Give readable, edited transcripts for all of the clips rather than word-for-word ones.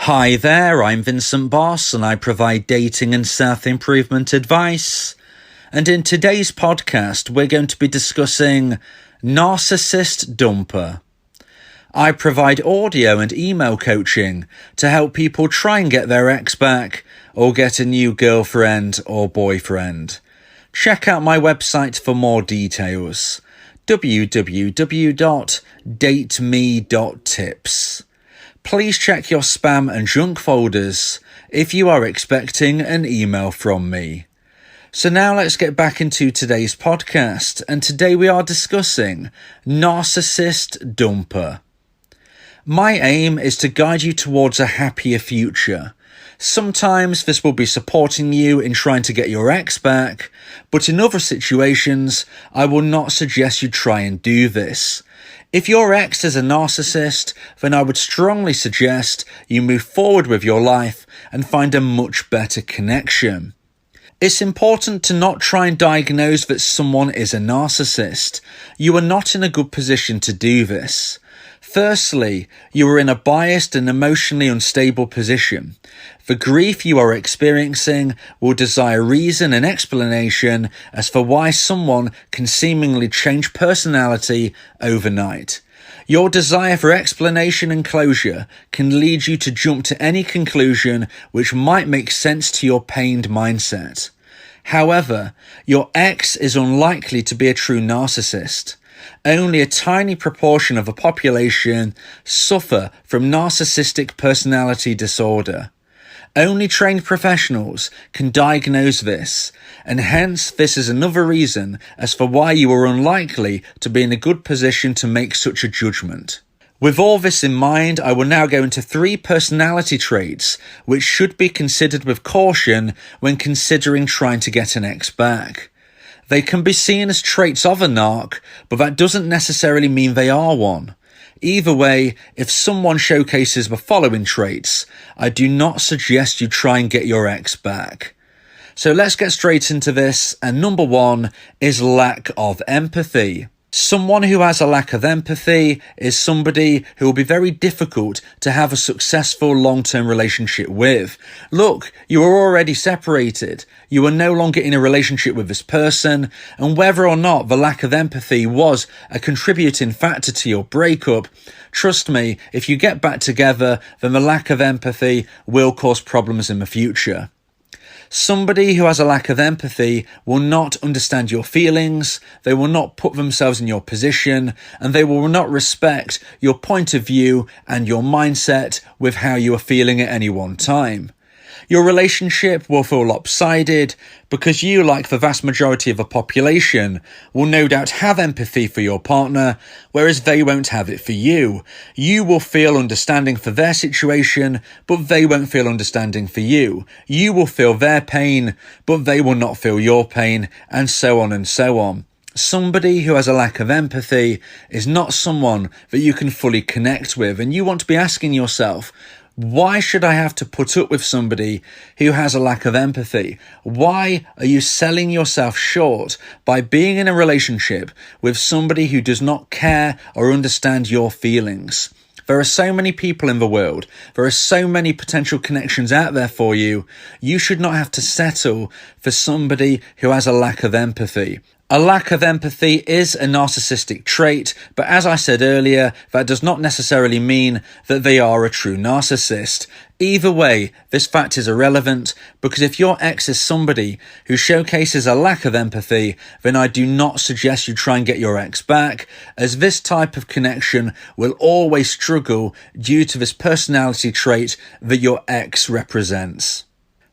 Hi there, I'm Vincent Boss and I provide dating and self-improvement advice. And in today's podcast, we're going to be discussing Narcissist Dumper. I provide audio and email coaching to help people try and get their ex back or get a new girlfriend or boyfriend. Check out my website for more details. www.dateme.tips. Please check your spam and junk folders if you are expecting an email from me. So now let's get back into today's podcast, and today we are discussing Narcissist Dumper. My aim is to guide you towards a happier future. Sometimes this will be supporting you in trying to get your ex back, but in other situations, I will not suggest you try and do this. If your ex is a narcissist, then I would strongly suggest you move forward with your life and find a much better connection. It's important to not try and diagnose that someone is a narcissist. You are not in a good position to do this. Firstly, you are in a biased and emotionally unstable position. The grief you are experiencing will desire reason and explanation as for why someone can seemingly change personality overnight. Your desire for explanation and closure can lead you to jump to any conclusion which might make sense to your pained mindset. However, your ex is unlikely to be a true narcissist. Only a tiny proportion of the population suffer from narcissistic personality disorder. Only trained professionals can diagnose this, and hence this is another reason as for why you are unlikely to be in a good position to make such a judgment. With all this in mind, I will now go into 3 personality traits which should be considered with caution when considering trying to get an ex back. They can be seen as traits of a narc, but that doesn't necessarily mean they are one. Either way, if someone showcases the following traits, I do not suggest you try and get your ex back. So let's get straight into this, and number 1 is lack of empathy. Someone who has a lack of empathy is somebody who will be very difficult to have a successful long-term relationship with. Look, you are already separated. You are no longer in a relationship with this person, and whether or not the lack of empathy was a contributing factor to your breakup, trust me, if you get back together, then the lack of empathy will cause problems in the future. Somebody who has a lack of empathy will not understand your feelings, they will not put themselves in your position, and they will not respect your point of view and your mindset with how you are feeling at any one time. Your relationship will feel lopsided because you, like the vast majority of the population, will no doubt have empathy for your partner, whereas they won't have it for you. You will feel understanding for their situation, but they won't feel understanding for you. You will feel their pain, but they will not feel your pain, and so on and so on. Somebody who has a lack of empathy is not someone that you can fully connect with, and you want to be asking yourself, why should I have to put up with somebody who has a lack of empathy? Why are you selling yourself short by being in a relationship with somebody who does not care or understand your feelings? There are so many people in the world. There are so many potential connections out there for you. You should not have to settle for somebody who has a lack of empathy. A lack of empathy is a narcissistic trait, but as I said earlier, that does not necessarily mean that they are a true narcissist. Either way, this fact is irrelevant, because if your ex is somebody who showcases a lack of empathy, then I do not suggest you try and get your ex back, as this type of connection will always struggle due to this personality trait that your ex represents.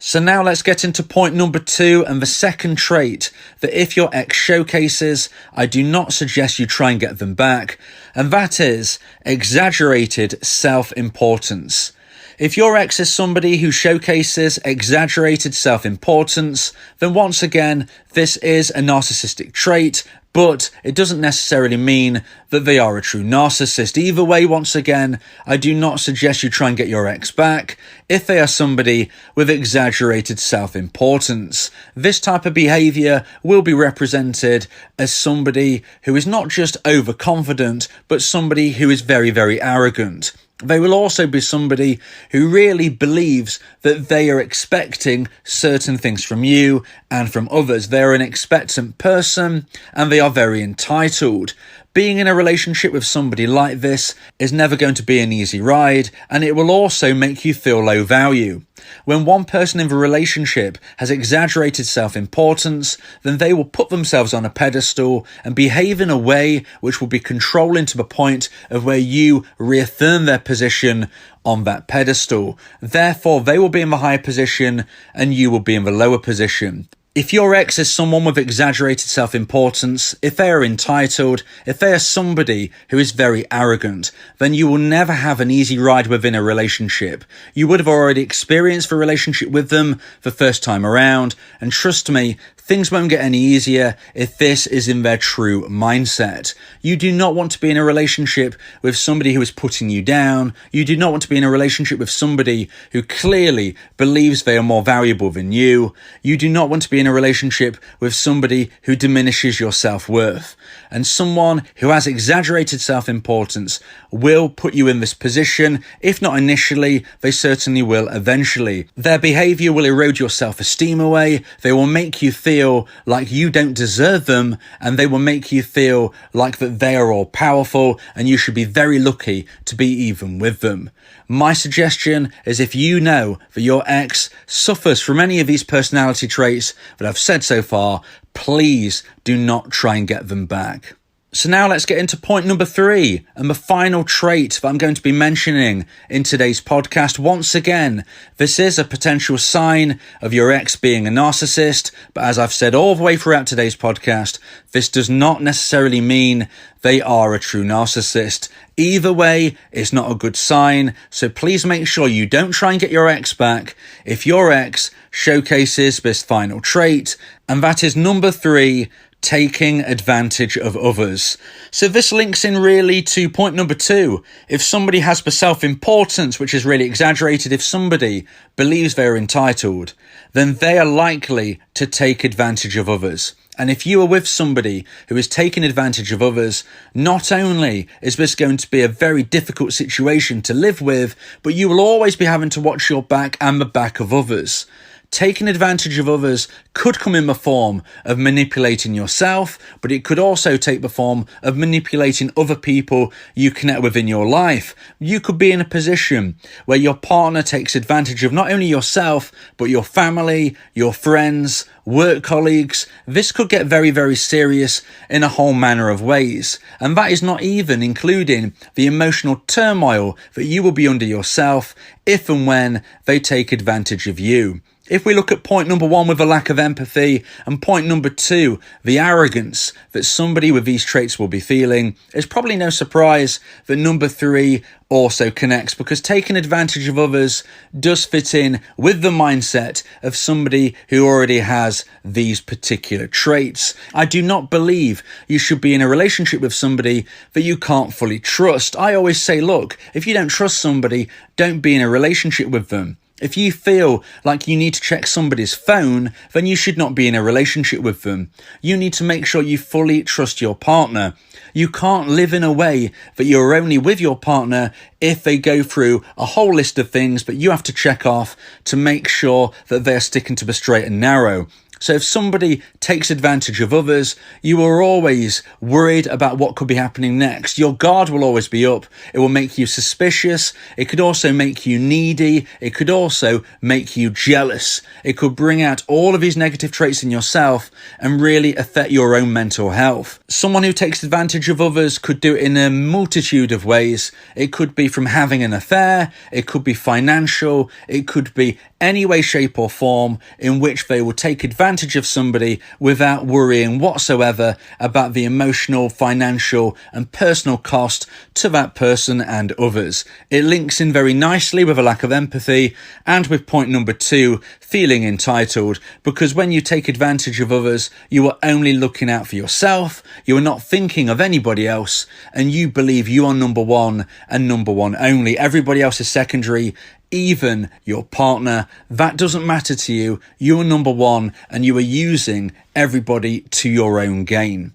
So now let's get into point number 2 and the second trait that if your ex showcases, I do not suggest you try and get them back, and that is exaggerated self-importance. If your ex is somebody who showcases exaggerated self-importance, then once again, this is a narcissistic trait, but it doesn't necessarily mean that they are a true narcissist. Either way, once again, I do not suggest you try and get your ex back if they are somebody with exaggerated self-importance. This type of behaviour will be represented as somebody who is not just overconfident, but somebody who is very, very arrogant. They will also be somebody who really believes that they are expecting certain things from you and from others. They're an expectant person and they are very entitled. Being in a relationship with somebody like this is never going to be an easy ride, and it will also make you feel low value. When one person in the relationship has exaggerated self-importance, then they will put themselves on a pedestal and behave in a way which will be controlling to the point of where you reaffirm their position on that pedestal. Therefore, they will be in the higher position and you will be in the lower position. If your ex is someone with exaggerated self-importance, if they are entitled, if they are somebody who is very arrogant, then you will never have an easy ride within a relationship. You would have already experienced the relationship with them the first time around, and trust me, things won't get any easier if this is in their true mindset. You do not want to be in a relationship with somebody who is putting you down. You do not want to be in a relationship with somebody who clearly believes they are more valuable than you. You do not want to be in a relationship with somebody who diminishes your self-worth. And someone who has exaggerated self-importance will put you in this position. If not initially, they certainly will eventually. Their behavior will erode your self-esteem away. They will make you feel like you don't deserve them, and they will make you feel like that they are all powerful and you should be very lucky to be even with them. My suggestion is, if you know that your ex suffers from any of these personality traits that I've said so far, please do not try and get them back. So now let's get into point number 3 and the final trait that I'm going to be mentioning in today's podcast. Once again, this is a potential sign of your ex being a narcissist, but as I've said all the way throughout today's podcast, this does not necessarily mean they are a true narcissist. Either way, it's not a good sign, so please make sure you don't try and get your ex back if your ex showcases this final trait, and that is number 3, taking advantage of others. So this links in really to point number 2. If somebody has the self-importance which is really exaggerated, if somebody believes they're entitled, then they are likely to take advantage of others. And if you are with somebody who is taking advantage of others, not only is this going to be a very difficult situation to live with, but you will always be having to watch your back and the back of others. Taking advantage of others could come in the form of manipulating yourself, but it could also take the form of manipulating other people you connect with in your life. You could be in a position where your partner takes advantage of not only yourself, but your family, your friends, work colleagues. This could get very, very serious in a whole manner of ways. And that is not even including the emotional turmoil that you will be under yourself if and when they take advantage of you. If we look at point number 1 with a lack of empathy, and point number 2, the arrogance that somebody with these traits will be feeling, it's probably no surprise that number 3 also connects, because taking advantage of others does fit in with the mindset of somebody who already has these particular traits. I do not believe you should be in a relationship with somebody that you can't fully trust. I always say, look, if you don't trust somebody, don't be in a relationship with them. If you feel like you need to check somebody's phone, then you should not be in a relationship with them. You need to make sure you fully trust your partner. You can't live in a way that you're only with your partner if they go through a whole list of things that you have to check off to make sure that they're sticking to the straight and narrow. So if somebody takes advantage of others, you are always worried about what could be happening next. Your guard will always be up. It will make you suspicious. It could also make you needy. It could also make you jealous. It could bring out all of these negative traits in yourself and really affect your own mental health. Someone who takes advantage of others could do it in a multitude of ways. It could be from having an affair. It could be financial. It could be any way, shape or form in which they will take advantage of somebody without worrying whatsoever about the emotional, financial and personal cost to that person and others. It links in very nicely with a lack of empathy and with point number 2, feeling entitled, because when you take advantage of others, you are only looking out for yourself, you are not thinking of anybody else, and you believe you are number 1 and number 1 only. Everybody else is secondary. Even your partner, that doesn't matter to you. You are number 1 and you are using everybody to your own gain.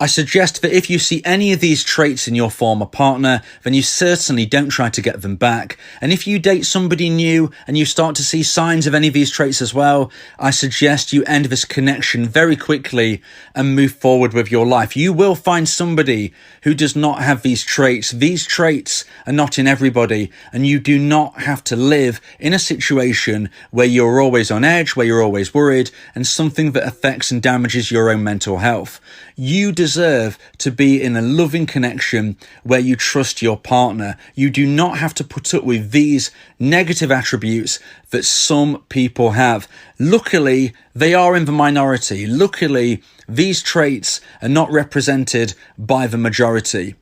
I suggest that if you see any of these traits in your former partner, then you certainly don't try to get them back. And if you date somebody new and you start to see signs of any of these traits as well, I suggest you end this connection very quickly and move forward with your life. You will find somebody who does not have these traits. These traits are not in everybody, and you do not have to live in a situation where you're always on edge, where you're always worried, and something that affects and damages your own mental health. You deserve to be in a loving connection where you trust your partner. You do not have to put up with these negative attributes that some people have. Luckily, they are in the minority. Luckily, these traits are not represented by the majority.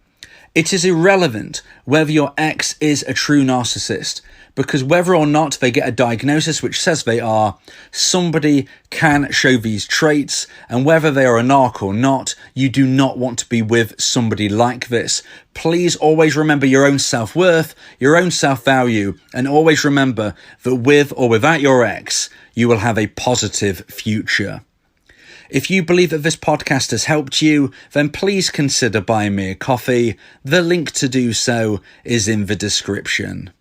It is irrelevant whether your ex is a true narcissist, because whether or not they get a diagnosis which says they are, somebody can show these traits, and whether they are a narc or not, you do not want to be with somebody like this. Please always remember your own self-worth, your own self-value, and always remember that with or without your ex, you will have a positive future. If you believe that this podcast has helped you, then please consider buying me a coffee. The link to do so is in the description.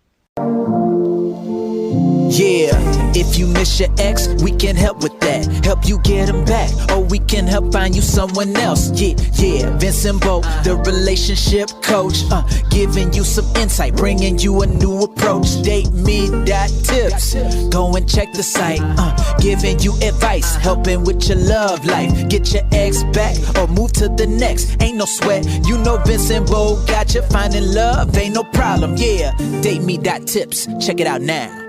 Yeah, if you miss your ex, we can help with that. Help you get him back, or we can help find you someone else. Yeah, Vincent Bo, the relationship coach, giving you some insight, bringing you a new approach. DateMe.tips, go and check the site, giving you advice, helping with your love life. Get your ex back, or move to the next. Ain't no sweat, you know Vincent Bo got you. Finding love ain't no problem. Yeah, DateMe.tips, check it out now.